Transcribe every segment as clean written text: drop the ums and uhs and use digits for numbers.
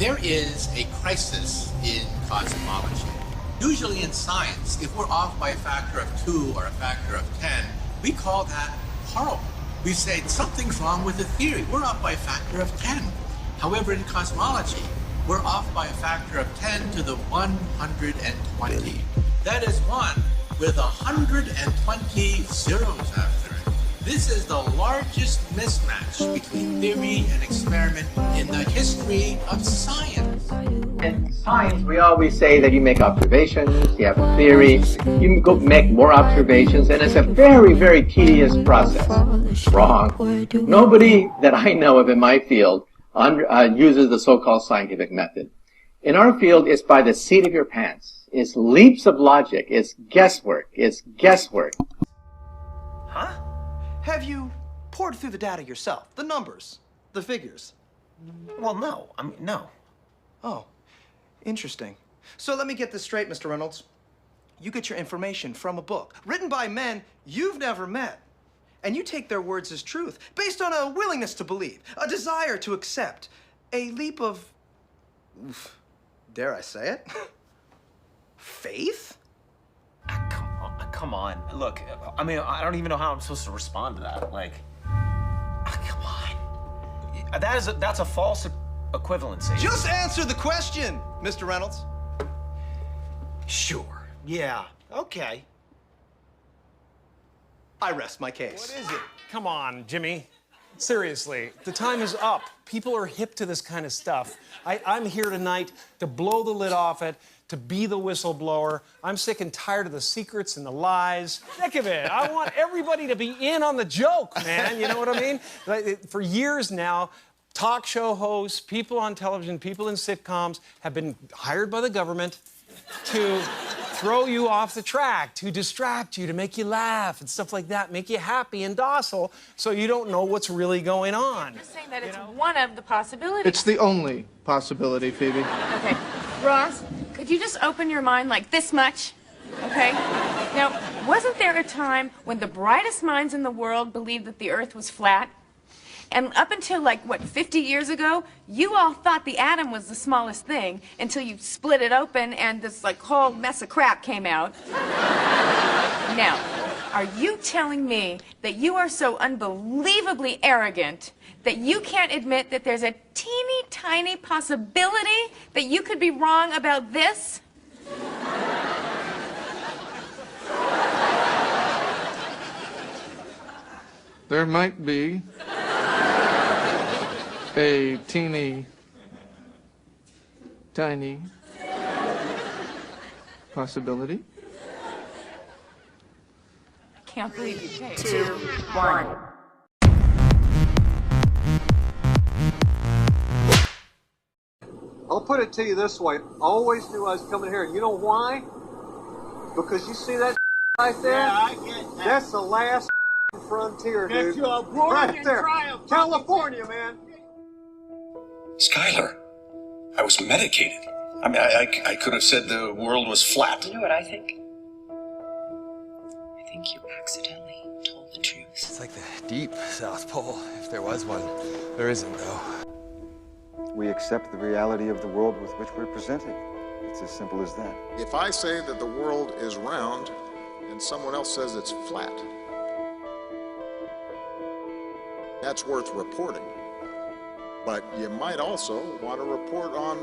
There is a crisis in cosmology. Usually in science, if we're off by a factor of 2 or a factor of 10, we call that horrible. We say something's wrong with the theory. We're off by a factor of 10. However, in cosmology, we're off by a factor of 10 to the 120. That is 1 with 120 zeros after it. This is the largest mismatch between theory and experiment in the history of science. In science, we always say that you make observations, you have a theory, you go make more observations, and it's a very, very tedious process. Wrong. Nobody that I know of in my field uses the so-called scientific method. In our field, it's by the seat of your pants. It's leaps of logic. It's guesswork. It's guesswork. Huh? Have you poured through the data yourself? The numbers? The figures? Well, no. I mean, no. Oh, interesting. So let me get this straight, Mr. Reynolds. You get your information from a book written by men you've never met. And you take their words as truth, based on a willingness to believe, a desire to accept, a leap of, dare I say it, faith? Come on. Look, I mean, I don't even know how I'm supposed to respond to that. Like, come on. That's a false equivalency. Just answer the question, Mr. Reynolds. Sure. Yeah. Okay. I rest my case. What is it? Come on, Jimmy. Seriously, the time is up. People are hip to this kind of stuff. I'm here tonight to blow the lid off it, to be the whistleblower. I'm sick and tired of the secrets and the lies. Sick of it. I want everybody to be in on the joke, man. You know what I mean? For years now, talk show hosts, people on television, people in sitcoms have been hired by the government to throw you off the track, to distract you, to make you laugh and stuff like that, make you happy and docile so you don't know what's really going on. You're saying that it's one of the possibilities. It's the only possibility, Phoebe. Okay. Ross, could you just open your mind like this much? Okay? Now, wasn't there a time when the brightest minds in the world believed that the Earth was flat? And up until, 50 years ago, you all thought the atom was the smallest thing until you split it open and this, whole mess of crap came out. Now, are you telling me that you are so unbelievably arrogant that you can't admit that there's a teeny tiny possibility that you could be wrong about this? There might be a teeny tiny possibility. I can't believe you came. 2, 1. I'll put it to you this way. I always knew I was coming here. And you know why? Because you see that right there? Yeah, I get that. That's the last frontier, dude. That's your Right there. California, man. Skylar, I was medicated. I mean, I could have said the world was flat. You know what I think? I think you accidentally told the truth. It's like the deep South Pole, if there was one. There isn't, though. We accept the reality of the world with which we're presented. It's as simple as that. If I say that the world is round and someone else says it's flat, that's worth reporting. But you might also want to report on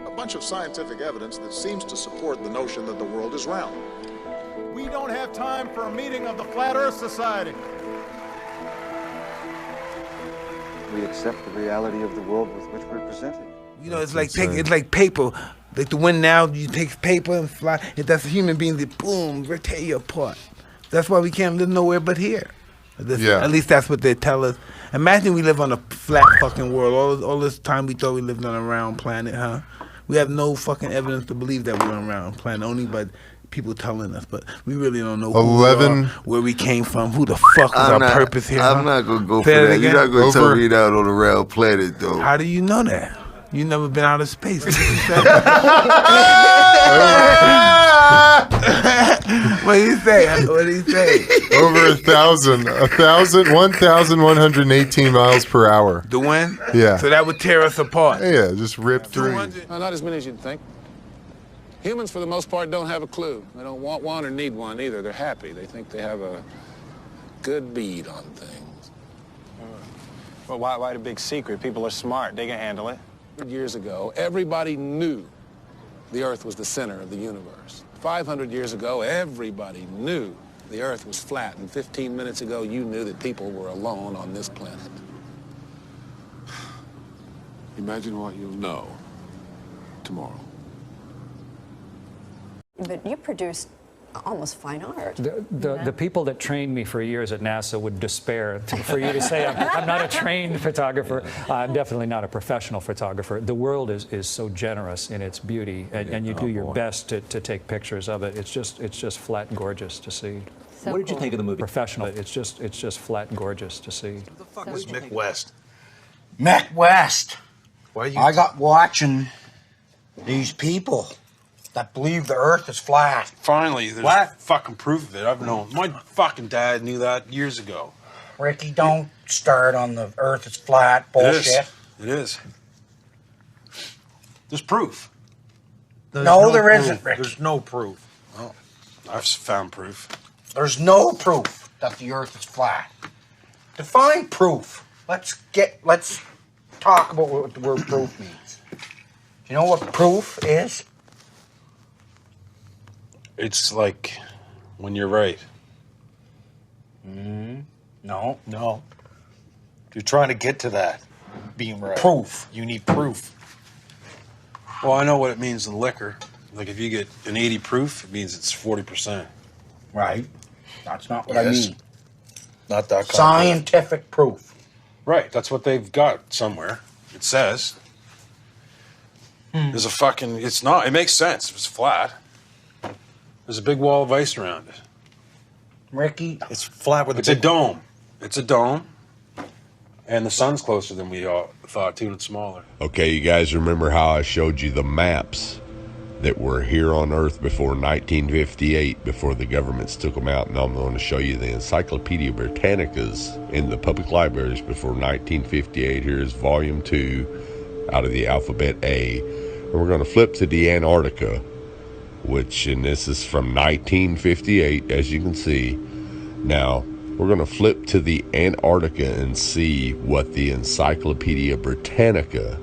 a bunch of scientific evidence that seems to support the notion that the world is round. We don't have time for a meeting of the Flat Earth Society. We accept the reality of the world with which we're presented. You know, it's like paper. Like the wind now, you take paper and fly. If that's a human being, that boom, they tear you apart. That's why we can't live nowhere but here. At least that's what they tell us. Imagine we live on a flat fucking world. All this time we thought we lived on a round planet, huh? We have no fucking evidence to believe that we're on a round planet, only by people telling us. But we really don't know who we are, where we came from, who the fuck is our purpose here. I'm not going to go for that. You're not going to tell me that on a round planet, though. How do you know that? You never been out of space. What do you say? What do you say? Over 1,118 miles per hour. The wind? Yeah. So that would tear us apart. Yeah, just rip through. Not as many as you'd think. Humans, for the most part, don't have a clue. They don't want one or need one either. They're happy. They think they have a good bead on things. Well, why the big secret? People are smart. They can handle it. Years ago, everybody knew the Earth was the center of the universe. 500 years ago, everybody knew the Earth was flat. And 15 minutes ago, you knew that people were alone on this planet. Imagine what you'll know tomorrow. But you produced almost fine art. The people that trained me for years at NASA would despair for you to say I'm not a trained photographer. I'm definitely not a professional photographer. The world is so generous in its beauty, and you do your best to take pictures of it. It's just flat and gorgeous to see. So what did you think of the movie? Professional. It's just flat and gorgeous to see. Who the fuck was Mick West? Mick West. Why you? I got watching these people that believe the Earth is flat. Finally, there's fucking proof of it. I've known. My fucking dad knew that years ago. Ricky, don't start on the Earth is flat bullshit. It is. There's proof. No, there isn't, Ricky. There's no proof. Well, I've found proof. There's no proof that the Earth is flat. Define proof. Let's talk about what the word proof means. Do you know what proof is? It's like when you're right. No. No. You're trying to get to that. Being right. Proof. You need proof. Well, I know what it means in liquor. Like if you get an 80 proof, it means it's 40%. Right. That's not what I mean. Not that kind Scientific proof. Right. That's what they've got somewhere. It says. There's a fucking. It's not. It makes sense if it's flat. There's a big wall of ice around it. Ricky. It's flat with It's a dome. It's a dome. And the sun's closer than we all thought, too, and it's smaller. Okay, you guys remember how I showed you the maps that were here on Earth before 1958, before the governments took them out? Now I'm going to show you the Encyclopedia Britannicas in the public libraries before 1958. Here's Volume 2 out of the Alphabet A. And we're going to flip to the Antarctica, and this is from 1958, as you can see. Now, we're going to flip to the Antarctica and see what the Encyclopedia Britannica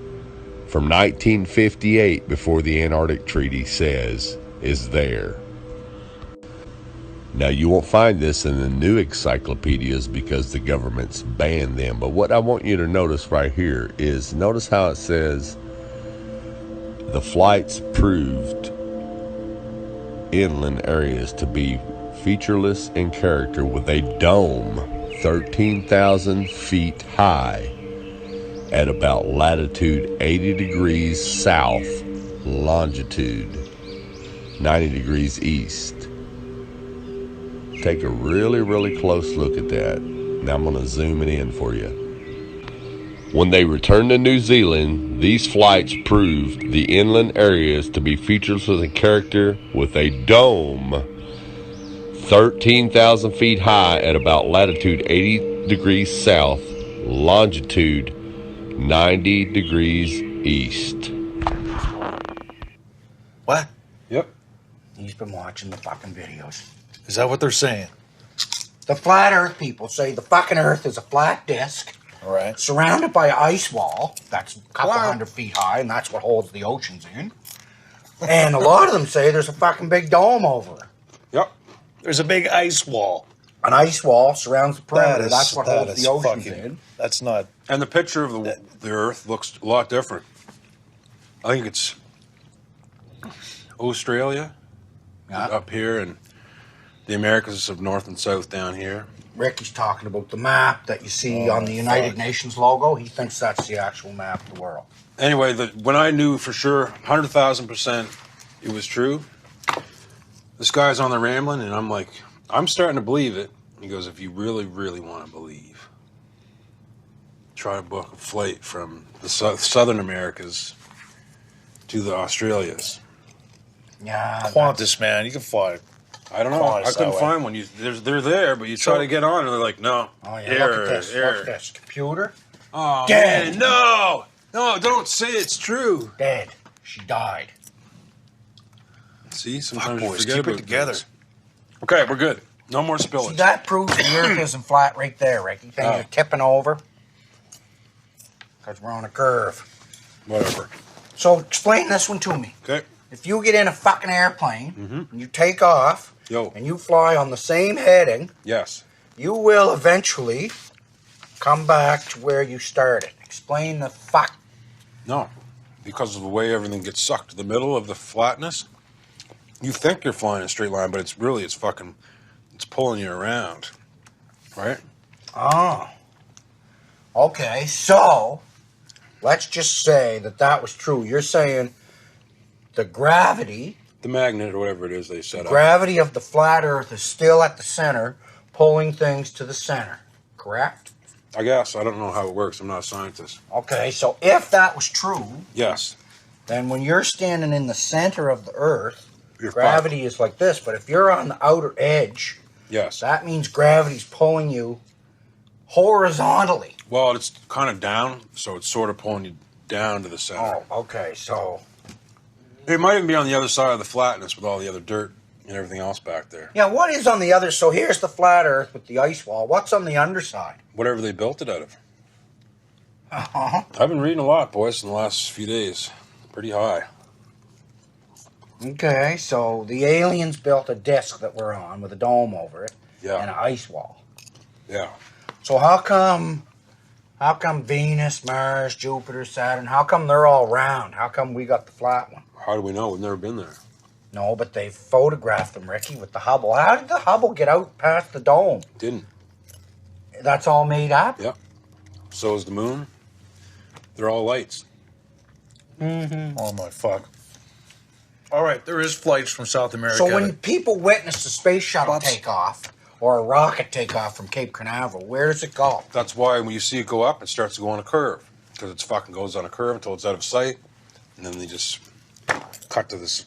from 1958, before the Antarctic Treaty, says is there. Now, you won't find this in the new encyclopedias because the government's banned them. But what I want you to notice right here is, notice how it says the flights proved inland areas to be featureless in character, with a dome 13,000 feet high at about latitude 80 degrees south, longitude 90 degrees east. Take a really, really close look at that. Now I'm going to zoom it in for you. When they returned to New Zealand, these flights proved the inland areas to be featureless in character, with a dome 13,000 feet high at about latitude 80 degrees south, longitude 90 degrees east. What? Yep. He's been watching the fucking videos. Is that what they're saying? The flat Earth people say the fucking Earth is a flat disc. All right. Surrounded by an ice wall that's a couple hundred feet high, and that's what holds the oceans in. And a lot of them say there's a fucking big dome over it. Yep. There's a big ice wall. An ice wall surrounds the perimeter. That's what holds the oceans fucking, in. That's not. And the picture of the Earth looks a lot different. I think it's Australia up here, and the Americas of north and south down here. Ricky's talking about the map that you see on the United Nations logo. He thinks that's the actual map of the world. Anyway, when I knew for sure, 100,000% it was true, this guy's on the rambling, and I'm like, I'm starting to believe it. He goes, if you really, really want to believe, try to book a flight from the southern Americas to the Australias. Yeah. Qantas, man, you can fly. I don't know. I couldn't find one. They're there, but you try to get on, and they're like, no. Oh, yeah, look at this. Look at this. Computer. Oh, Dead. man, no! No, don't say it's true. Dead. She died. See, sometimes boys, you forget keep it about together. things. Okay, we're good. No more spillage. See, that proves the Earth isn't flat right there, Ricky. Things are tipping over because we're on a curve. Whatever. So explain this one to me. Okay. If you get in a fucking airplane and you take off and you fly on the same heading, Yes. you will eventually come back to where you started. Explain the fuck. No. Because of the way everything gets sucked to the middle of the flatness, you think you're flying in a straight line, but it's pulling you around. Right? Oh. Okay, so let's just say that was true. You're saying the gravity, The magnet or whatever it is they set up. gravity of the flat Earth is still at the center, pulling things to the center, correct? I guess. I don't know how it works. I'm not a scientist. Okay, so if that was true, Yes. then when you're standing in the center of the Earth, You're gravity is like this. But if you're on the outer edge, Yes. that means gravity's pulling you horizontally. Well, it's kind of down, so it's sort of pulling you down to the center. Oh, okay, so... It might even be on the other side of the flatness with all the other dirt and everything else back there. Yeah, what is on the other? So here's the flat Earth with the ice wall. What's on the underside? Whatever they built it out of. Uh-huh. I've been reading a lot, boys, in the last few days. Pretty high. Okay, so the aliens built a disk that we're on with a dome over it Yeah. and an ice wall. Yeah. So how come Venus, Mars, Jupiter, Saturn, how come they're all round? How come we got the flat one? How do we know? We've never been there. No, but they photographed them, Ricky, with the Hubble. How did the Hubble get out past the dome? Didn't. That's all made up? Yep. So is the moon. They're all lights. Mm-hmm. Oh, my fuck. All right, there is flights from South America. So when people witness a space shuttle take off or a rocket take off from Cape Canaveral, where does it go? That's why when you see it go up, it starts to go on a curve. Because it fucking goes on a curve until it's out of sight. And then they just cut to this,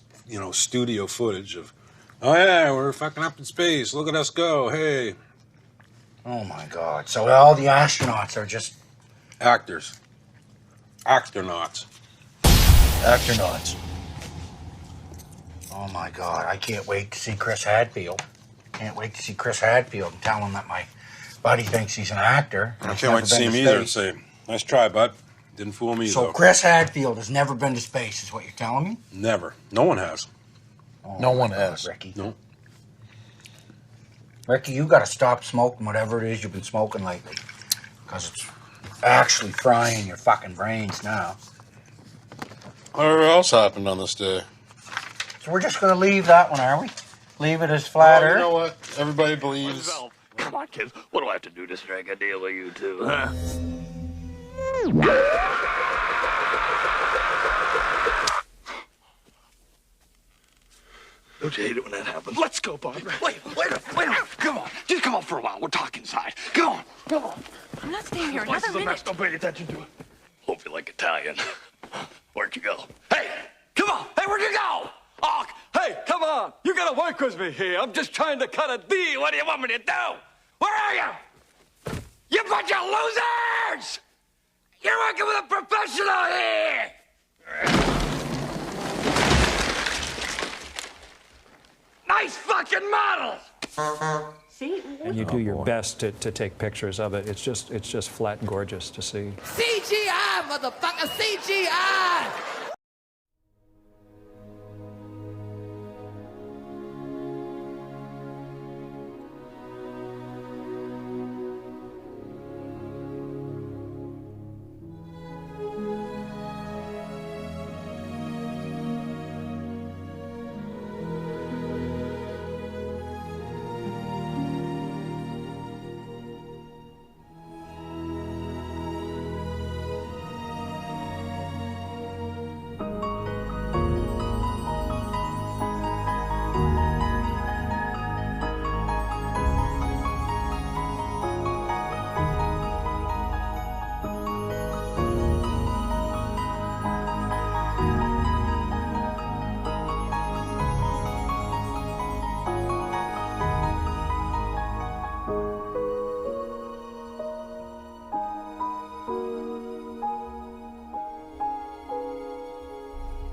studio footage of, oh yeah, we're fucking up in space. Look at us go. Hey. Oh my God. So all the astronauts are just actors. Actronauts. Actronauts. Oh my God. I can't wait to see Chris Hadfield. Can't wait to see Chris Hadfield and tell him that my buddy thinks he's an actor. I can't wait to see him either and say, nice try, bud. Didn't fool me, So though. Chris Hadfield has never been to space, is what you're telling me? Never. No one has. Oh, No one has. Ricky. No. Ricky, you got to stop smoking whatever it is you've been smoking lately. Because it's actually frying your fucking brains now. Whatever else happened on this day? So we're just going to leave that one, are we? Leave it as flat Earth? You know what? Everybody believes. Come on, kids. What do I have to do to strike a deal with you two, huh? Don't you hate it when that happens? Let's go, Barbara. Wait. Come on. Just come on for a while. We'll talk inside. Come on. I'm not staying here Place another is a mess. minute. Don't pay any attention to it. Hope you like Italian. Where'd you go? Hey, come on. Hey, where'd you go? Oh, hey, come on. You gotta work with me here. I'm just trying to cut a deal. What do you want me to do? Where are you? You bunch of losers! You're working with a professional here! Nice fucking models! See? And you do your best to take pictures of it. It's just flat and gorgeous to see. CGI, motherfucker, CGI!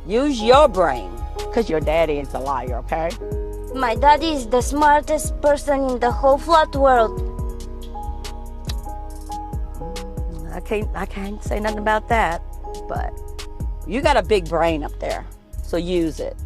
Use your brain, because your daddy is a liar, okay? My daddy is the smartest person in the whole flat world. I can't say nothing about that, but you got a big brain up there, so use it.